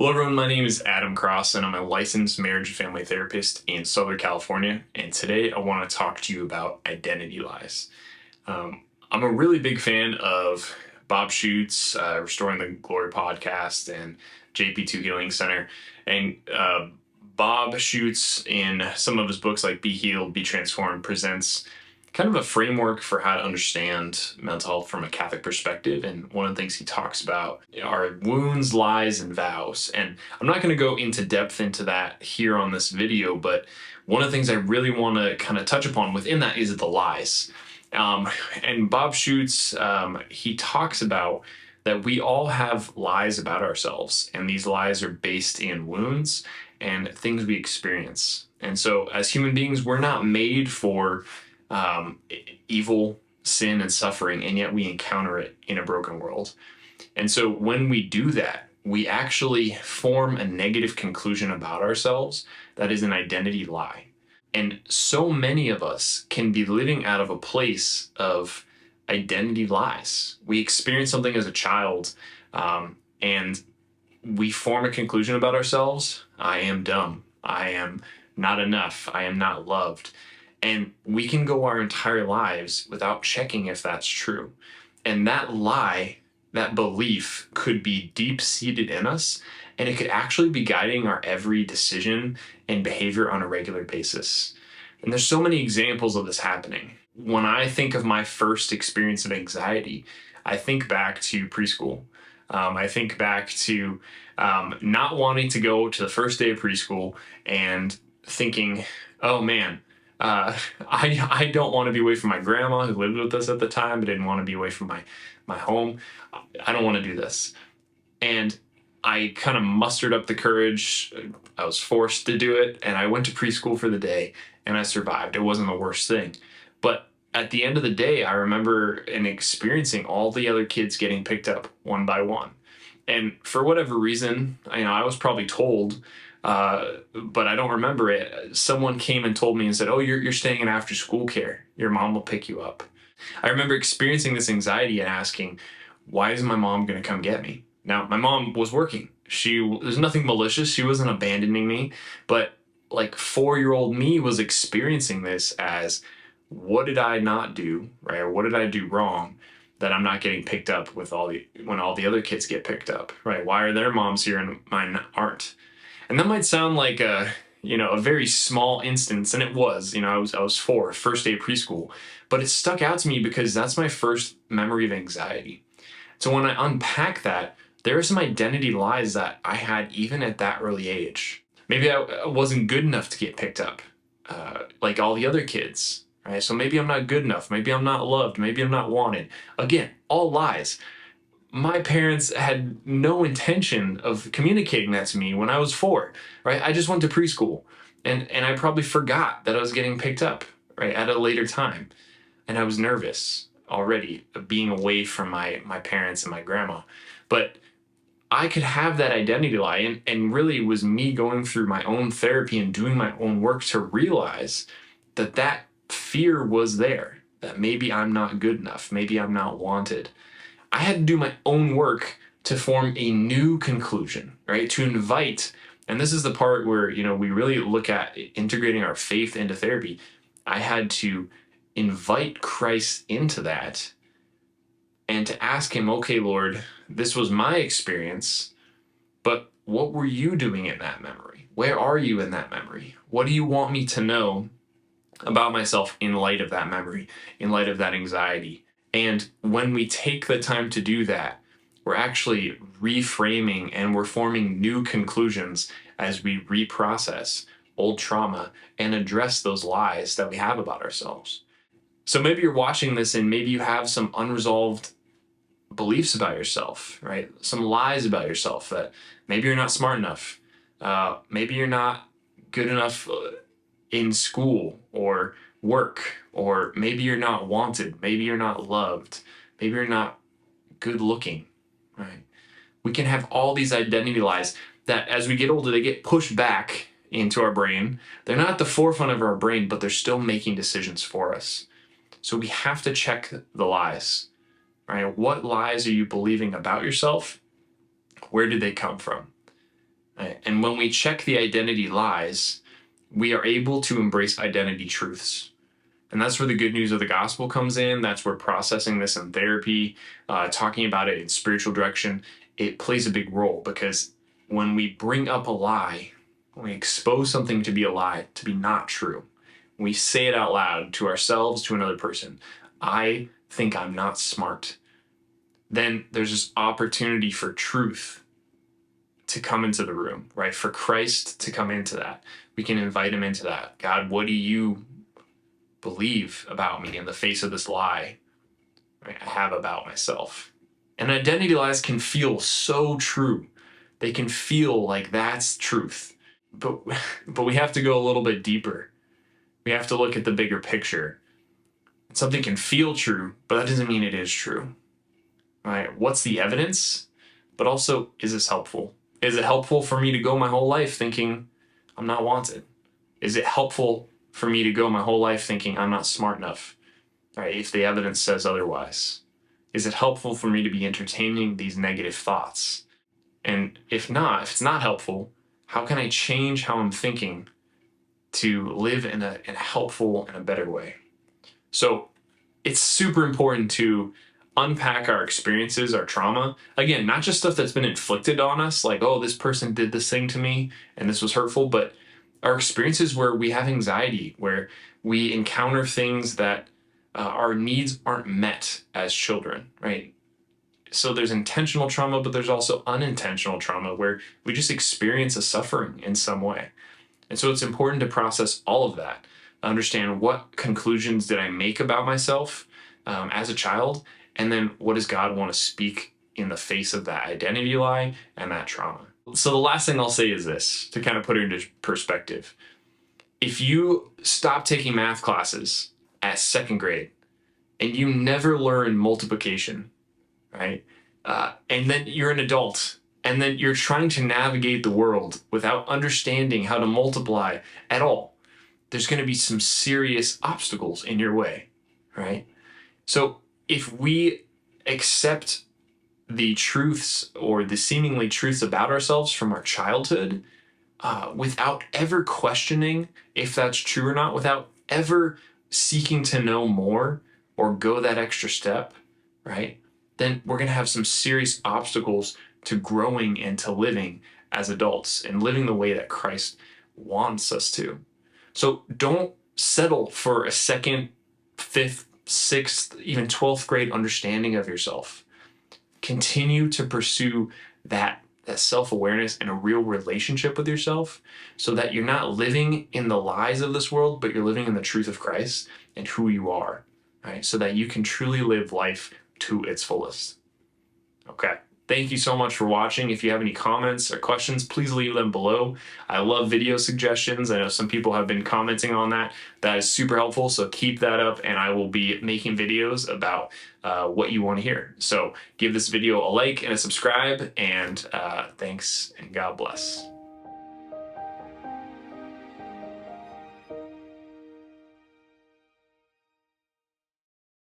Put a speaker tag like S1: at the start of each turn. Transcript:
S1: Hello everyone, my name is Adam Cross and I'm a licensed marriage and family therapist in Southern California, and today I want to talk to you about identity lies. I'm a really big fan of Bob Schuchts, Restoring the Glory podcast, and JP2 Healing Center. And Bob Schuchts, in some of his books like Be Healed, Be Transformed, presents kind of a framework for how to understand mental health from a Catholic perspective. And one of the things he talks about are wounds, lies, and vows. And I'm not going to go into depth into that here on this video, but one of the things I really want to kind of touch upon within that is the lies. And Bob Schuchts, he talks about that we all have lies about ourselves, and these lies are based in wounds and things we experience. And so as human beings, we're not made for evil, sin, and suffering, and yet we encounter it in a broken world. And so when we do that, we actually form a negative conclusion about ourselves that is an identity lie. And so many of us can be living out of a place of identity lies. We experience something as a child, and we form a conclusion about ourselves. I am dumb. I am not enough. I am not loved. And we can go our entire lives without checking if that's true. And that lie, that belief, could be deep-seated in us, and it could actually be guiding our every decision and behavior on a regular basis. And there's so many examples of this happening. When I think of my first experience of anxiety, I think back to preschool. I think back to not wanting to go to the first day of preschool and thinking, oh man, I don't want to be away from my grandma who lived with us at the time, but didn't want to be away from my home. I don't want to do this. And I kind of mustered up the courage. I was forced to do it, and I went to preschool for the day, and I survived. It wasn't the worst thing. But at the end of the day, I remember and experiencing all the other kids getting picked up one by one. And for whatever reason, I was probably told, but I don't remember it. Someone came and told me and said, oh, you're staying in after school care. Your mom will pick you up. I remember experiencing this anxiety and asking, why is my mom going to come get me? Now, my mom was working. There's nothing malicious. She wasn't abandoning me. But like 4-year-old me was experiencing this as, what did I not do, right? Or what did I do wrong that I'm not getting picked up when all the other kids get picked up, right? Why are their moms here and mine aren't? And that might sound like a very small instance, and it was. I was 4, first day of preschool, but it stuck out to me because that's my first memory of anxiety. So when I unpack that, there are some identity lies that I had even at that early age. Maybe I wasn't good enough to get picked up, like all the other kids, right? So maybe I'm not good enough. Maybe I'm not loved. Maybe I'm not wanted. Again, all lies. My parents had no intention of communicating that to me when I was 4, right? I just went to preschool, and I probably forgot that I was getting picked up, right, at a later time. And I was nervous already of being away from my parents and my grandma. But I could have that identity lie, and really it was me going through my own therapy and doing my own work to realize that fear was there, that maybe I'm not good enough, maybe I'm not wanted. I had to do my own work to form a new conclusion, right? To invite, and this is the part where, we really look at integrating our faith into therapy. I had to invite Christ into that and to ask him, okay, Lord, this was my experience, but what were you doing in that memory? Where are you in that memory? What do you want me to know about myself in light of that memory, in light of that anxiety? And when we take the time to do that, we're actually reframing and we're forming new conclusions as we reprocess old trauma and address those lies that we have about ourselves. So maybe you're watching this and maybe you have some unresolved beliefs about yourself, right? Some lies about yourself, that maybe you're not smart enough. Maybe you're not good enough in school or work, or maybe you're not wanted, maybe you're not loved, maybe you're not good looking, right? We can have all these identity lies that as we get older, they get pushed back into our brain. They're not at the forefront of our brain, but they're still making decisions for us. So we have to check the lies, right? What lies are you believing about yourself? Where did they come from? right? And when we check the identity lies, we are able to embrace identity truths. And that's where the good news of the gospel comes in. That's where processing this in therapy, talking about it in spiritual direction, it plays a big role, because when we bring up a lie, when we expose something to be a lie, to be not true, we say it out loud to ourselves, to another person, I think I'm not smart, then there's this opportunity for truth to come into the room, right? For Christ to come into that. We can invite him into that. God, what do you believe about me in the face of this lie, right, I have about myself? And identity lies can feel so true. They can feel like that's truth. But we have to go a little bit deeper. We have to look at the bigger picture. Something can feel true, but that doesn't mean it is true. Right? What's the evidence? But also, is this helpful? Is it helpful for me to go my whole life thinking I'm not wanted? Is it helpful for me to go my whole life thinking I'm not smart enough, right, if the evidence says otherwise? Is it helpful for me to be entertaining these negative thoughts? And if not, if it's not helpful, how can I change how I'm thinking to live in a helpful and a better way? So it's super important to unpack our experiences, our trauma. Again, not just stuff that's been inflicted on us, like, oh, this person did this thing to me and this was hurtful, but our experiences where we have anxiety, where we encounter things that our needs aren't met as children, right? So there's intentional trauma, but there's also unintentional trauma where we just experience a suffering in some way. And so it's important to process all of that, understand what conclusions did I make about myself as a child, and then what does God want to speak in the face of that identity lie and that trauma. So the last thing I'll say is this, to kind of put it into perspective. If you stop taking math classes at second grade and you never learn multiplication, right? And then you're an adult and then you're trying to navigate the world without understanding how to multiply at all, there's going to be some serious obstacles in your way, right? So if we accept the truths or the seemingly truths about ourselves from our childhood without ever questioning if that's true or not, without ever seeking to know more or go that extra step, right, then we're going to have some serious obstacles to growing and to living as adults and living the way that Christ wants us to. So don't settle for a second, fifth, sixth, even 12th grade understanding of yourself. Continue to pursue that self-awareness and a real relationship with yourself so that you're not living in the lies of this world, but you're living in the truth of Christ and who you are, right? So that you can truly live life to its fullest. Okay. Thank you so much for watching. If you have any comments or questions, please leave them below. I love video suggestions. I know some people have been commenting on that. That is super helpful, so keep that up, and I will be making videos about what you want to hear. So give this video a like and a subscribe, and thanks, and God bless.